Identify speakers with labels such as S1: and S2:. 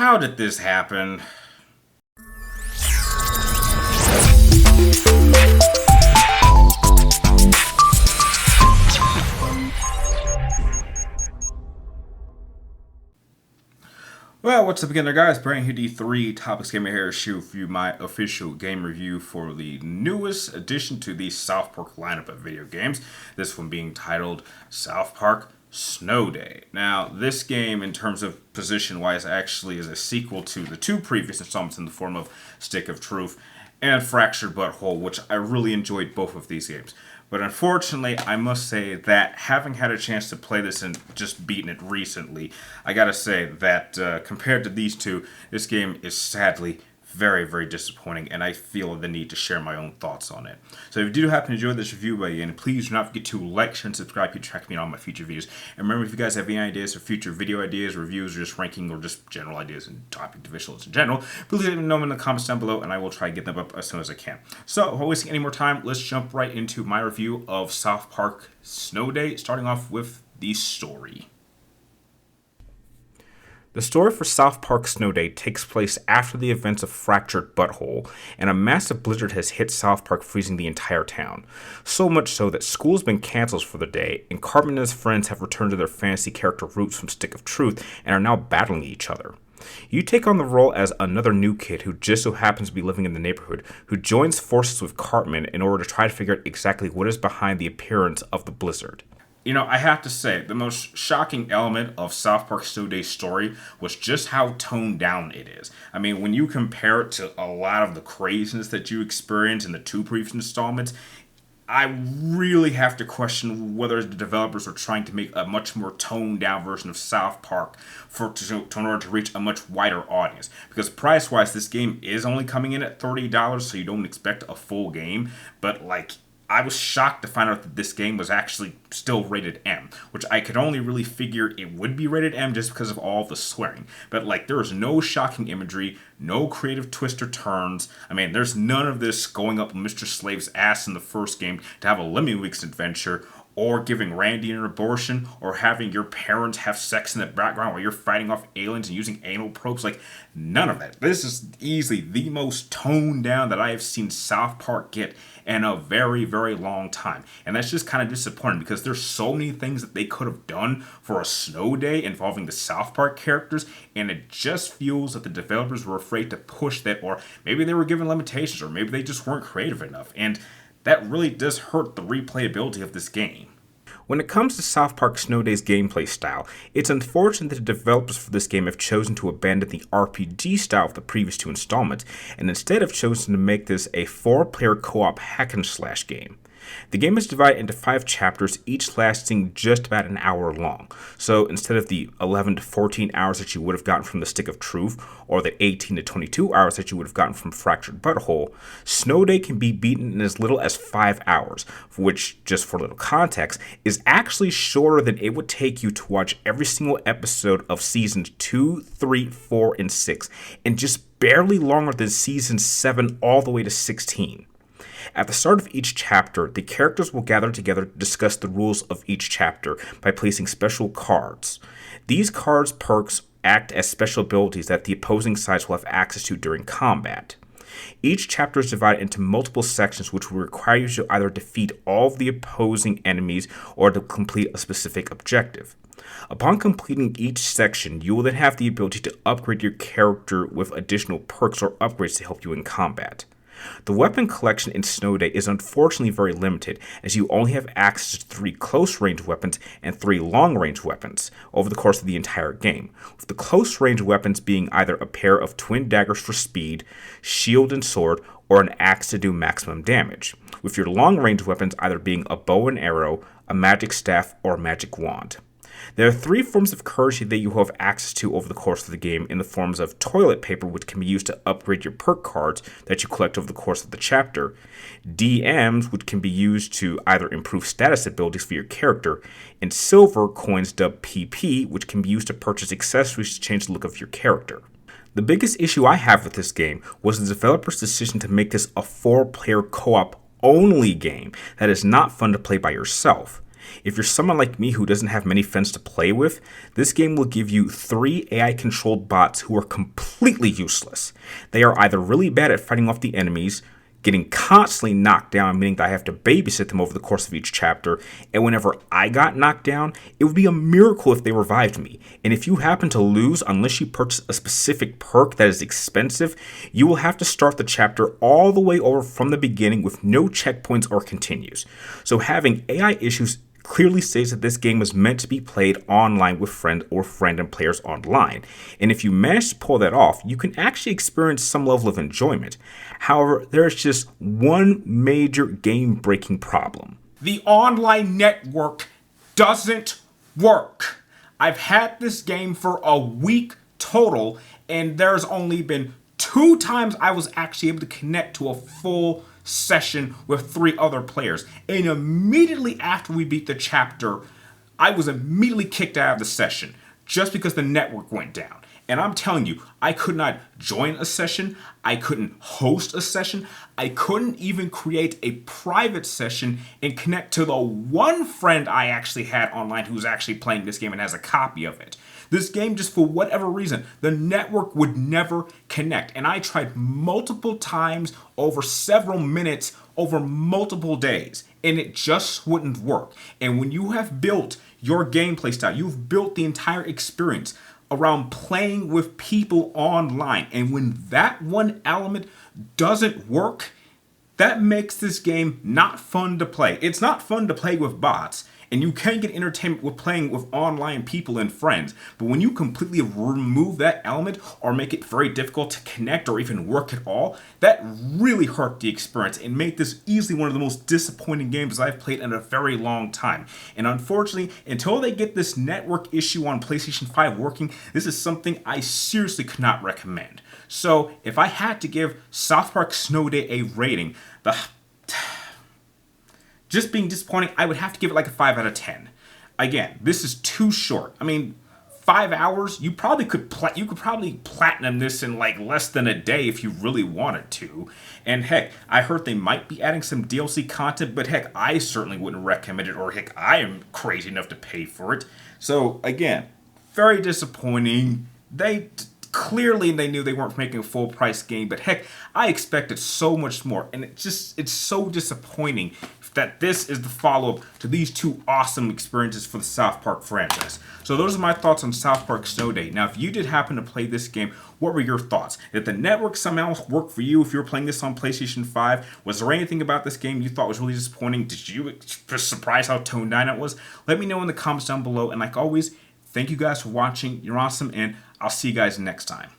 S1: How did this happen? Well, what's up again there, guys? Brand here, D3 Topics Gamer here, to review my official game review for the newest addition to the South Park lineup of video games. This one being titled South Park Snow Day. Now, this game, in terms of position-wise, actually is a sequel to the two previous installments in the form of Stick of Truth and Fractured But Whole, which I really enjoyed both of these games. But unfortunately, I must say that having had a chance to play this and just beaten it recently, I gotta say that compared to these two, this game is sadly very, very disappointing, and I feel the need to share my own thoughts on it. So if you do happen to enjoy this review by the end, please do not forget to like, share, and subscribe to track me on all my future videos. And remember, if you guys have any ideas for future video ideas, reviews, or just ranking, or just general ideas and topic divisions in general, please let me know in the comments down below, and I will try to get them up as soon as I can. So, without wasting any more time, let's jump right into my review of South Park Snow Day, starting off with the story. The story for South Park Snow Day takes place after the events of Fractured But Whole, and a massive blizzard has hit South Park, freezing the entire town. So much so that school's been cancelled for the day, and Cartman and his friends have returned to their fantasy character roots from Stick of Truth and are now battling each other. You take on the role as another new kid who just so happens to be living in the neighborhood, who joins forces with Cartman in order to try to figure out exactly what is behind the appearance of the blizzard. You know, I have to say, the most shocking element of South Park Snow Day's story was just how toned down it is. I mean, when you compare it to a lot of the craziness that you experience in the two previous installments, I really have to question whether the developers are trying to make a much more toned down version of South Park in order to reach a much wider audience. Because price-wise, this game is only coming in at $30, so you don't expect a full game, but I was shocked to find out that this game was actually still rated M, which I could only really figure it would be rated M just because of all the swearing. But there is no shocking imagery, no creative twists or turns. I mean, there's none of this going up Mr. Slave's ass in the first game to have a Lemmy Weeks adventure, or giving Randy an abortion, or having your parents have sex in the background while you're fighting off aliens and using anal probes. None of that. This is easily the most toned down that I have seen South Park get in a very, very long time. And that's just kind of disappointing because there's so many things that they could have done for a snow day involving the South Park characters, and it just feels that the developers were afraid to push that, or maybe they were given limitations, or maybe they just weren't creative enough. And that really does hurt the replayability of this game. When it comes to South Park Snow Day's gameplay style, it's unfortunate that the developers for this game have chosen to abandon the RPG style of the previous two installments, and instead have chosen to make this a 4-player co-op hack-and-slash game. The game is divided into 5 chapters, each lasting just about an hour long. So instead of the 11 to 14 hours that you would have gotten from the Stick of Truth, or the 18 to 22 hours that you would have gotten from Fractured But Whole, Snow Day can be beaten in as little as 5 hours, which, just for a little context, is actually shorter than it would take you to watch every single episode of Seasons 2, 3, 4, and 6, and just barely longer than Season 7 all the way to 16. At the start of each chapter, the characters will gather together to discuss the rules of each chapter by placing special cards. These cards' perks act as special abilities that the opposing sides will have access to during combat. Each chapter is divided into multiple sections which will require you to either defeat all of the opposing enemies or to complete a specific objective. Upon completing each section, you will then have the ability to upgrade your character with additional perks or upgrades to help you in combat. The weapon collection in Snow Day is unfortunately very limited, as you only have access to 3 close-range weapons and 3 long-range weapons over the course of the entire game, with the close-range weapons being either a pair of twin daggers for speed, shield and sword, or an axe to do maximum damage, with your long-range weapons either being a bow and arrow, a magic staff, or a magic wand. There are 3 forms of currency that you have access to over the course of the game in the forms of toilet paper, which can be used to upgrade your perk cards that you collect over the course of the chapter, DMs, which can be used to either improve status abilities for your character, and silver coins dubbed PP, which can be used to purchase accessories to change the look of your character. The biggest issue I have with this game was the developer's decision to make this a 4-player co-op only game that is not fun to play by yourself. If you're someone like me who doesn't have many friends to play with, this game will give you 3 AI-controlled bots who are completely useless. They are either really bad at fighting off the enemies, getting constantly knocked down, meaning that I have to babysit them over the course of each chapter, and whenever I got knocked down, it would be a miracle if they revived me. And if you happen to lose, unless you purchase a specific perk that is expensive, you will have to start the chapter all the way over from the beginning with no checkpoints or continues. So having AI issues clearly states that this game is meant to be played online with friends or random players online. And if you manage to pull that off, you can actually experience some level of enjoyment. However, there is just one major game-breaking problem. The online network doesn't work. I've had this game for a week total, and there's only been 2 times I was actually able to connect to a full session with 3 other players. And immediately after we beat the chapter, I was immediately kicked out of the session just because the network went down. And I'm telling you, I could not join a session, I couldn't host a session, I couldn't even create a private session and connect to the one friend I actually had online who's actually playing this game and has a copy of it. This game, just for whatever reason, the network would never connect. And I tried multiple times over several minutes over multiple days, and it just wouldn't work. And when you have built your gameplay style, you've built the entire experience around playing with people online, and when that one element doesn't work, that makes this game not fun to play. It's not fun to play with bots, and you can get entertainment with playing with online people and friends, but when you completely remove that element or make it very difficult to connect or even work at all, that really hurt the experience and made this easily one of the most disappointing games I've played in a very long time. And unfortunately, until they get this network issue on PlayStation 5 working, this is something I seriously could not recommend. So if I had to give South Park Snow Day a rating, just being disappointing, I would have to give it like a 5 out of 10. Again, this is too short. I mean, 5 hours, you could probably platinum this in like less than a day if you really wanted to. And heck, I heard they might be adding some DLC content, but heck, I certainly wouldn't recommend it, or heck, I am crazy enough to pay for it. So again, very disappointing. Clearly they knew they weren't making a full price game, but heck, I expected so much more, and it's so disappointing that this is the follow-up to these 2 awesome experiences for the South Park franchise. So those are my thoughts on South Park Snow Day. Now, if you did happen to play this game, what were your thoughts? Did the network somehow work for you if you were playing this on PlayStation 5? Was there anything about this game you thought was really disappointing? Did you just surprised how toned down it was? Let me know in the comments down below, and like always, thank you guys for watching. You're awesome, and I'll see you guys next time.